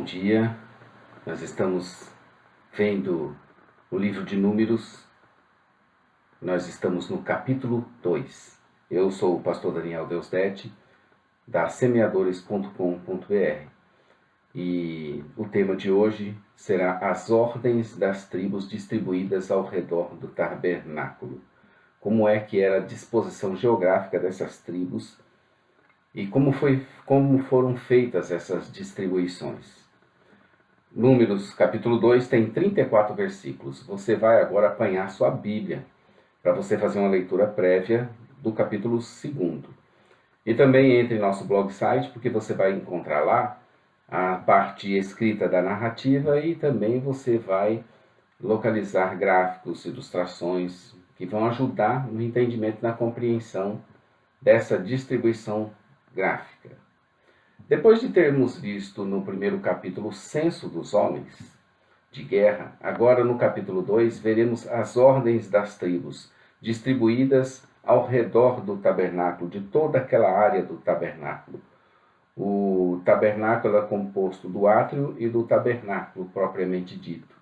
Dia, nós estamos vendo o livro de Números, nós estamos no capítulo 2. Eu sou o pastor Daniel Deusdete, da semeadores.com.br, e o tema de hoje será as ordens das tribos distribuídas ao redor do tabernáculo. Como é que era a disposição geográfica dessas tribos e como foram feitas essas distribuições. Números, capítulo 2, tem 34 versículos. Você vai agora apanhar sua Bíblia para você fazer uma leitura prévia do capítulo 2. E também entre em nosso blog site, porque você vai encontrar lá a parte escrita da narrativa e também você vai localizar gráficos, ilustrações que vão ajudar no entendimento e na compreensão dessa distribuição gráfica. Depois de termos visto no primeiro capítulo o censo dos homens de guerra, agora no capítulo 2 veremos as ordens das tribos distribuídas ao redor do tabernáculo, de toda aquela área do tabernáculo. O tabernáculo é composto do átrio e do tabernáculo propriamente dito.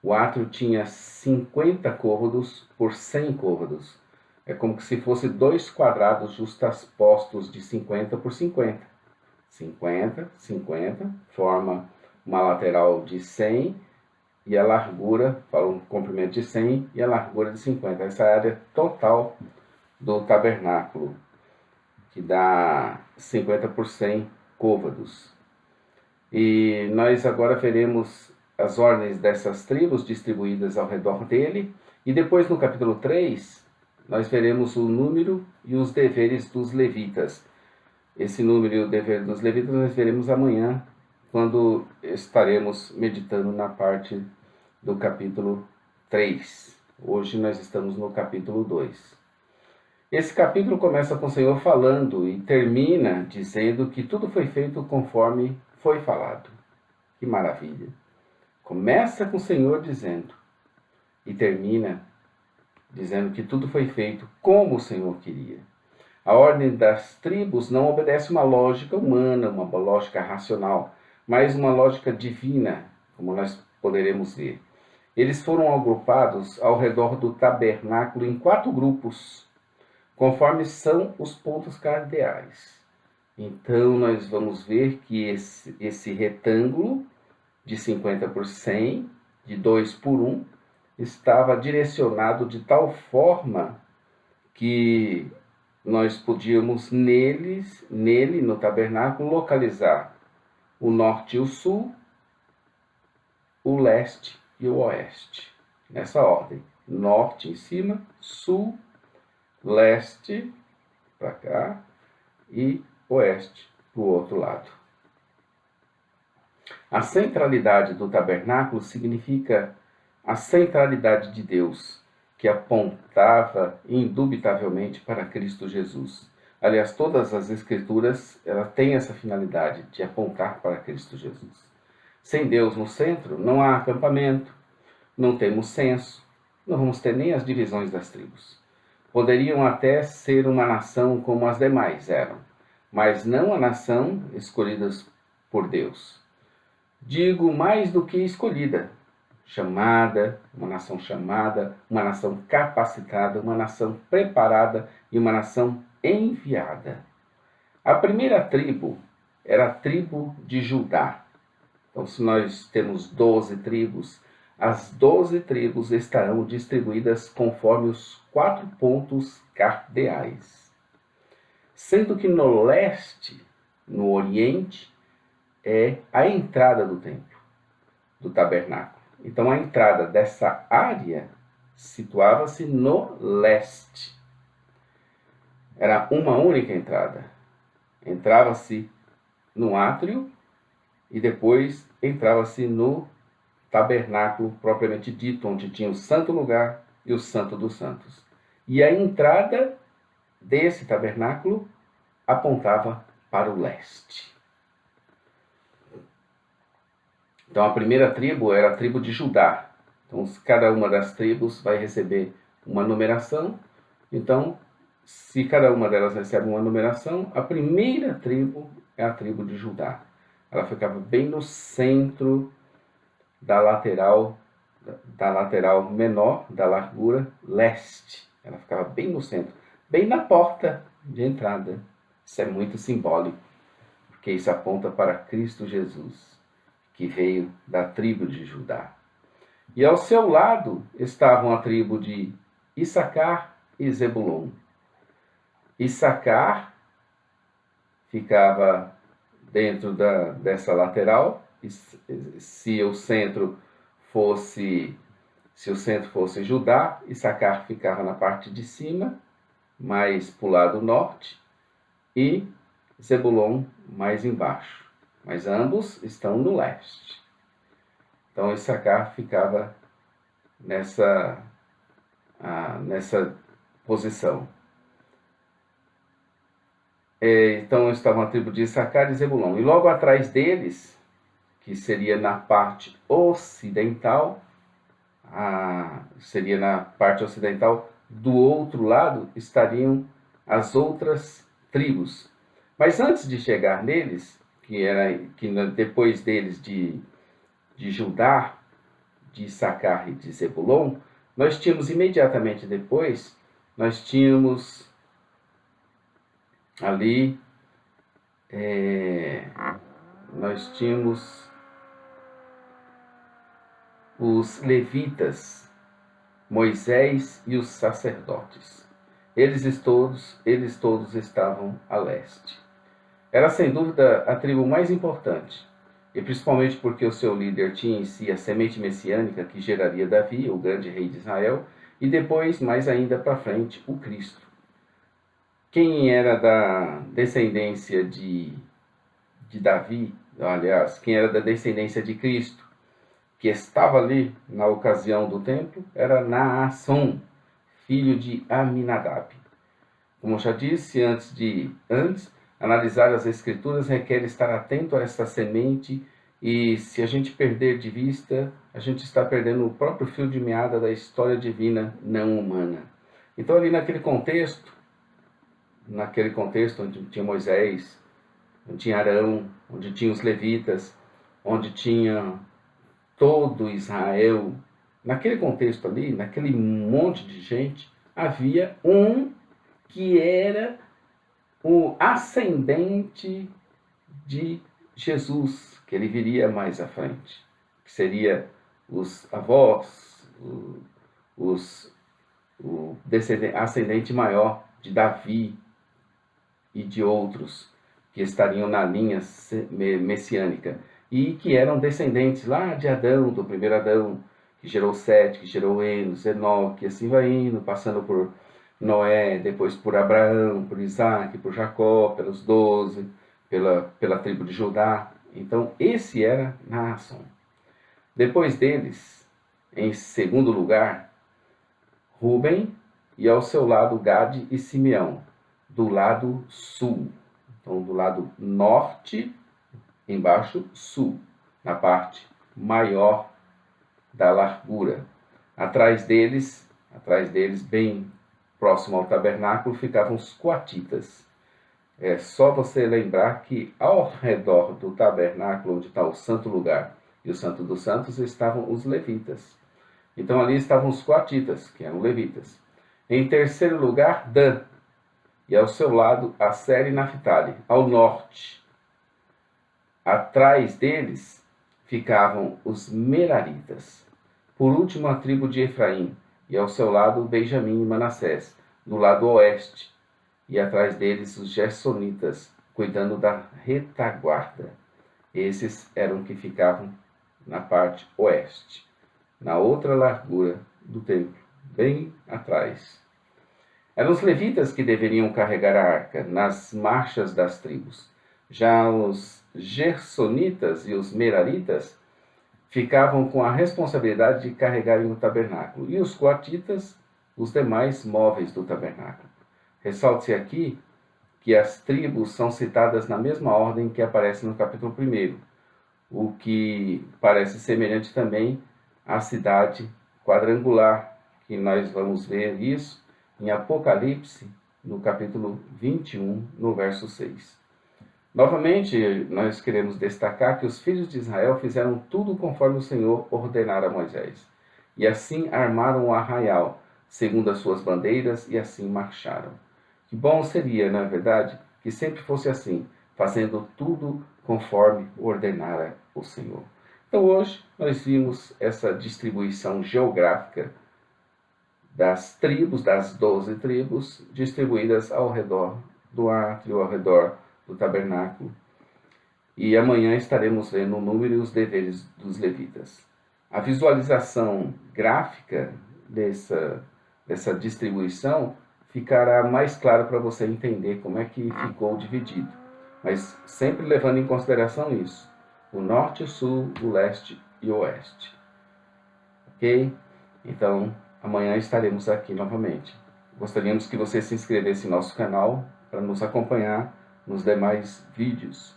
O átrio tinha 50 côvados por 100 côvados. É como se fosse 2 quadrados justapostos de 50 por 50. 50, 50, forma uma lateral de 100 e a largura, fala um comprimento de 100 e a largura de 50. Essa é a área total do tabernáculo, que dá 50 por 100 côvados. E nós agora veremos as ordens dessas tribos distribuídas ao redor dele. E depois no capítulo 3, nós veremos o número e os deveres dos levitas. Esse número e o dever dos levitas nós veremos amanhã, quando estaremos meditando na parte do capítulo 3. Hoje nós estamos no capítulo 2. Esse capítulo começa com o Senhor falando e termina dizendo que tudo foi feito conforme foi falado. Que maravilha! Começa com o Senhor dizendo e termina dizendo que tudo foi feito como o Senhor queria. A ordem das tribos não obedece uma lógica humana, uma lógica racional, mas uma lógica divina, como nós poderemos ver. Eles foram agrupados ao redor do tabernáculo em 4 grupos, conforme são os pontos cardeais. Então, nós vamos ver que esse retângulo de 50 por 100, de 2 por 1, estava direcionado de tal forma que nós podíamos nele, no tabernáculo, localizar o norte e o sul, o leste e o oeste. Nessa ordem. Norte em cima, sul, leste para cá e oeste para o outro lado. A centralidade do tabernáculo significa a centralidade de Deus, que apontava indubitavelmente para Cristo Jesus. Aliás, todas as Escrituras têm essa finalidade de apontar para Cristo Jesus. Sem Deus no centro, não há acampamento, não temos censo, não vamos ter nem as divisões das tribos. Poderiam até ser uma nação como as demais eram, mas não a nação escolhida por Deus. Digo mais do que escolhida, chamada, uma nação capacitada, uma nação preparada e uma nação enviada. A primeira tribo era a tribo de Judá. Então, se nós temos 12 tribos, as 12 tribos estarão distribuídas conforme os 4 pontos cardeais. Sendo que no leste, no oriente, é a entrada do templo, do tabernáculo. Então, a entrada dessa área situava-se no leste. Era uma única entrada. Entrava-se no átrio e depois entrava-se no tabernáculo propriamente dito, onde tinha o santo lugar e o santo dos santos. E a entrada desse tabernáculo apontava para o leste. Então, a primeira tribo era a tribo de Judá. Então, cada uma das tribos vai receber uma numeração. Então, se cada uma delas recebe uma numeração, a primeira tribo é a tribo de Judá. ela ficava bem no centro da lateral menor da largura leste. Ela ficava bem no centro, bem na porta de entrada. Isso é muito simbólico, porque isso aponta para Cristo Jesus, que veio da tribo de Judá. E ao seu lado estavam a tribo de Issacar e Zebulon. Issacar ficava dentro dessa lateral. Se o centro fosse Judá, Issacar ficava na parte de cima, mais para o lado norte, e Zebulon mais embaixo. Mas ambos estão no leste. Então Issacar ficava nessa posição. Então estavam a tribo de Issacar e Zebulon. E logo atrás deles, que seria na parte ocidental, do outro lado estariam as outras tribos. Mas antes de chegar neles, depois deles de Judá, de Issacar e de Zebulon, nós tínhamos imediatamente depois, nós tínhamos ali, os levitas, Moisés e os sacerdotes. Eles todos estavam a leste. Era sem dúvida a tribo mais importante, e principalmente porque o seu líder tinha em si a semente messiânica que geraria Davi, o grande rei de Israel, e depois, mais ainda para frente, o Cristo. Quem era da descendência de Davi, aliás, quem era da descendência de Cristo, que estava ali na ocasião do templo, era Naasson, filho de Aminadab. Como já disse, antes analisar as escrituras requer estar atento a essa semente, e se a gente perder de vista, a gente está perdendo o próprio fio de meada da história divina não humana. Então ali naquele contexto onde tinha Moisés, onde tinha Arão, onde tinha os levitas, onde tinha todo Israel, naquele contexto ali, naquele monte de gente, havia um que era o ascendente de Jesus, que ele viria mais à frente, que seria os avós, o ascendente maior de Davi e de outros que estariam na linha messiânica e que eram descendentes lá de Adão, do primeiro Adão, que gerou Sete, que gerou Enos, Enoque, e assim vai indo, passando por Noé, depois por Abraão, por Isaac, por Jacó, pelos 12, pela tribo de Judá. Então, esse era Naasson. Depois deles, em segundo lugar, Rúben, e ao seu lado Gade e Simeão, do lado sul. Então, do lado norte, embaixo, sul, na parte maior da largura. Atrás deles, bem próximo ao tabernáculo, ficavam os coatitas. É só você lembrar que ao redor do tabernáculo, onde está o santo lugar e o santo dos santos, estavam os levitas. Então ali estavam os coatitas, que eram levitas. Em terceiro lugar, Dan, e ao seu lado Aser e Naphtali, ao norte. Atrás deles ficavam os Meraritas. Por último, a tribo de Efraim, e ao seu lado Benjamim e Manassés, do lado oeste. E atrás deles os Gersonitas, cuidando da retaguarda. Esses eram que ficavam na parte oeste, na outra largura do templo, bem atrás. Eram os levitas que deveriam carregar a arca nas marchas das tribos. Já os Gersonitas e os Meraritas ficavam com a responsabilidade de carregarem o tabernáculo, e os coatitas, os demais móveis do tabernáculo. Ressalte-se aqui que as tribos são citadas na mesma ordem que aparece no capítulo 1, o que parece semelhante também à cidade quadrangular, que nós vamos ver isso em Apocalipse, no capítulo 21, no verso 6. Novamente, nós queremos destacar que os filhos de Israel fizeram tudo conforme o Senhor ordenara a Moisés. E assim armaram o arraial, segundo as suas bandeiras, e assim marcharam. Que bom seria, na verdade, que sempre fosse assim, fazendo tudo conforme ordenara o Senhor. Então hoje nós vimos essa distribuição geográfica das tribos, das 12 tribos, distribuídas ao redor do átrio, ao redor do tabernáculo. E amanhã estaremos vendo o número e os deveres dos levitas. A visualização gráfica dessa distribuição ficará mais claro para você entender como é que ficou dividido. Mas sempre levando em consideração isso: o norte, o sul, o leste e o oeste. Ok? Então, amanhã estaremos aqui novamente. Gostaríamos que você se inscrevesse em nosso canal para nos acompanhar nos demais vídeos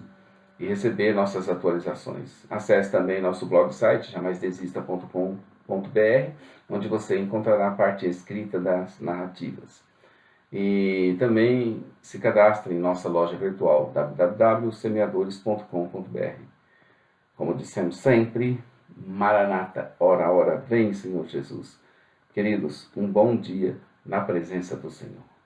e receber nossas atualizações. Acesse também nosso blog site, jamaisdesista.com.br, onde você encontrará a parte escrita das narrativas. E também se cadastre em nossa loja virtual, www.semeadores.com.br. Como dissemos sempre, Maranata, ora, ora, vem, Senhor Jesus. Queridos, um bom dia na presença do Senhor.